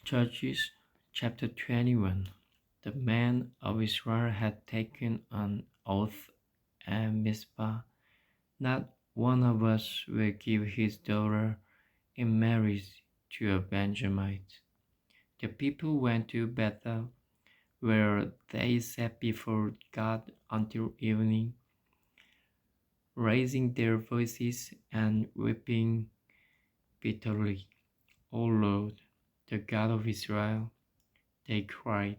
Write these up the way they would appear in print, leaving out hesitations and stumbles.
Judges chapter 21. The men of Israel had taken an oath at Mizpah. Not one of us will give his daughter in marriage to a Benjamite. The people went to Bethel, where they sat before God until evening, raising their voices and weeping bitterly. O Lord, the God of Israel, they cried,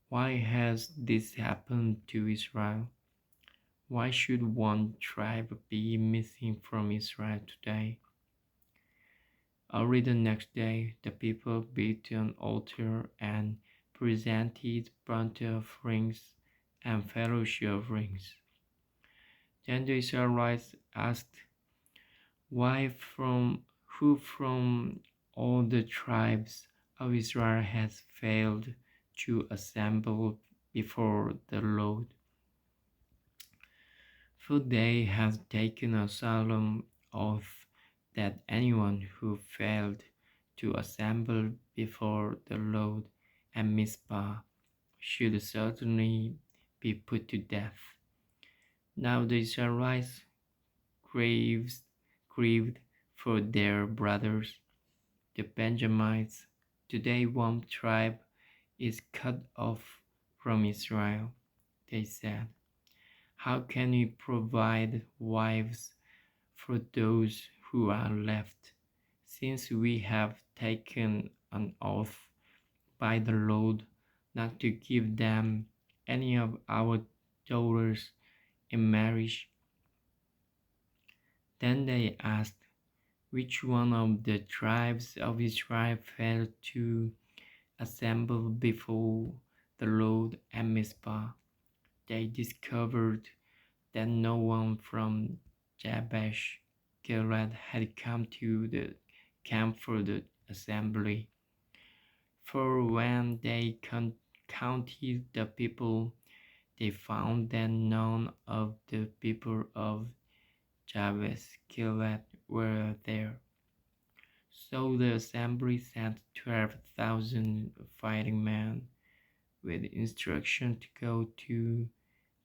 why has this happened to Israel? Why should one tribe be missing from Israel today? Early the next day, the people built an altar and presented burnt offerings and fellowship offerings. Then the Israelites asked, who from all the tribes of Israel has failed to assemble before the Lord? For they have taken a solemn oath that anyone who failed to assemble before the Lord at Mizpah should certainly be put to death. Now the Israelites grieved for their brothers, the Benjamites. Today one tribe is cut off from Israel, they said. How can we provide wives for those who are left, since we have taken an oath by the Lord not to give them any of our daughters in marriage? Then they asked, which one of the tribes of Israel failed to assemble before the Lord at Mizpah? They discovered that no one from Jabesh Gilead had come to the camp for the assembly. For when they counted the people, they found that none of the people of Jabesh Gilead were there. So the assembly sent 12,000 fighting men with instruction to go to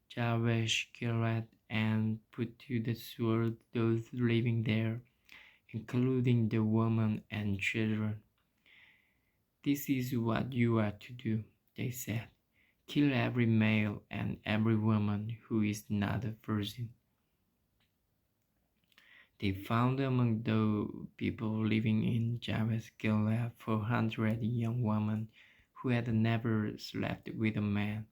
Jabesh Gilead and put to the sword those living there, including the women and children. This is what you are to do, they said. Kill every male and every woman who is not a virgin. They found among the people living in Jabesh Gilead 400 young women who had never slept with a man.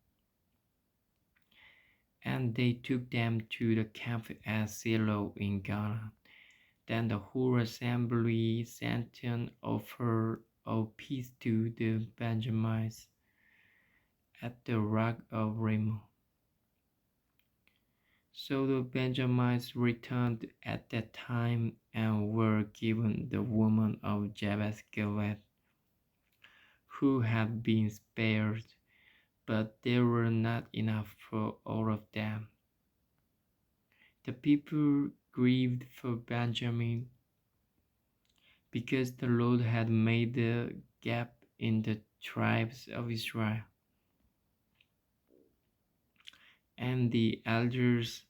And they took them to the camp at Shiloh in Ghana. Then the whole assembly sent an offer of peace to the Benjamites at the rock of Rimmon. So the Benjamites returned at that time and were given the women of Jabesh Gilead, who had been spared, but there were not enough for all of them. The people grieved for Benjamin because the Lord had made a gap in the tribes of Israel. And the elders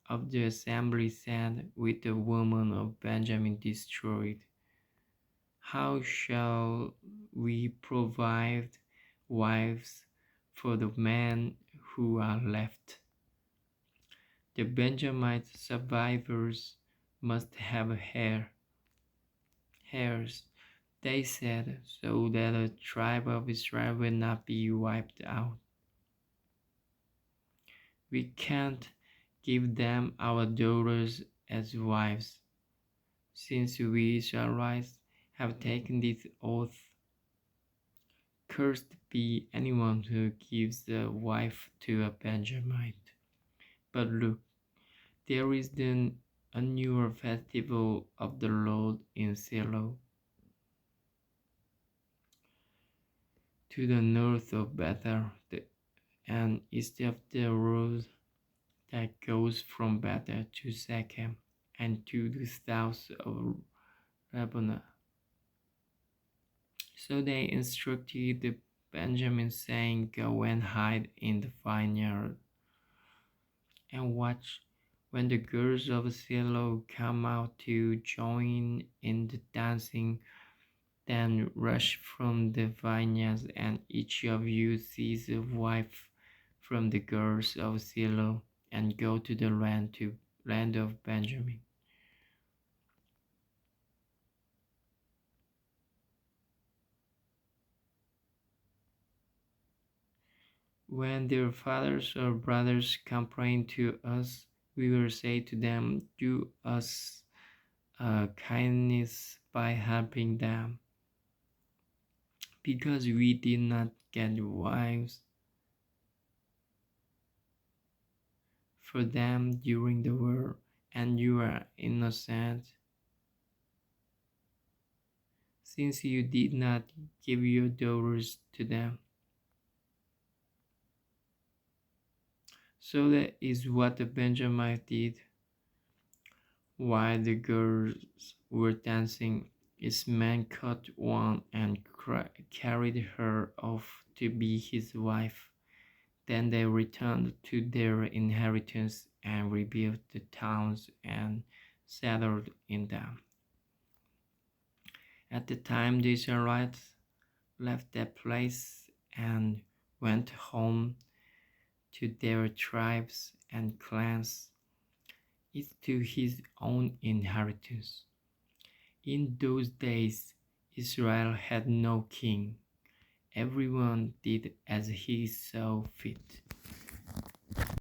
of the assembly said, with the woman of Benjamin destroyed, how shall we provide wives for the men who are left? The Benjamite survivors must have heirs, they said, so that the tribe of Israel will not be wiped out. We can't give them our daughters as wives, since we Israelites have taken this oath. Cursed be anyone who gives a wife to a Benjamite. But look, there is the annual festival of the Lord in Shiloh, to the north of Bethel, and east of the road that goes from Bethel to Shechem, and to the south of Rabbah. So they instructed Benjamin, saying, "Go and hide in the vineyard, and watch when the girls of Shiloh come out to join in the dancing. Then rush from the vineyards, and each of you seize a wife from the girls of Shiloh, and go to the land of Benjamin." When their fathers or brothers complain to us, we will say to them, "Do us a kindness by helping them, because we did not get wives for them during the war, and you are innocent, since you did not give your daughters to them." So that is what the Benjamites did. While the girls were dancing, his man caught one and carried her off to be his wife. Then they returned to their inheritance and rebuilt the towns and settled in them. At the time the Israelites left that place and went home to their tribes and clans, each to his own inheritance. In those days, Israel had no king. Everyone did as he saw fit.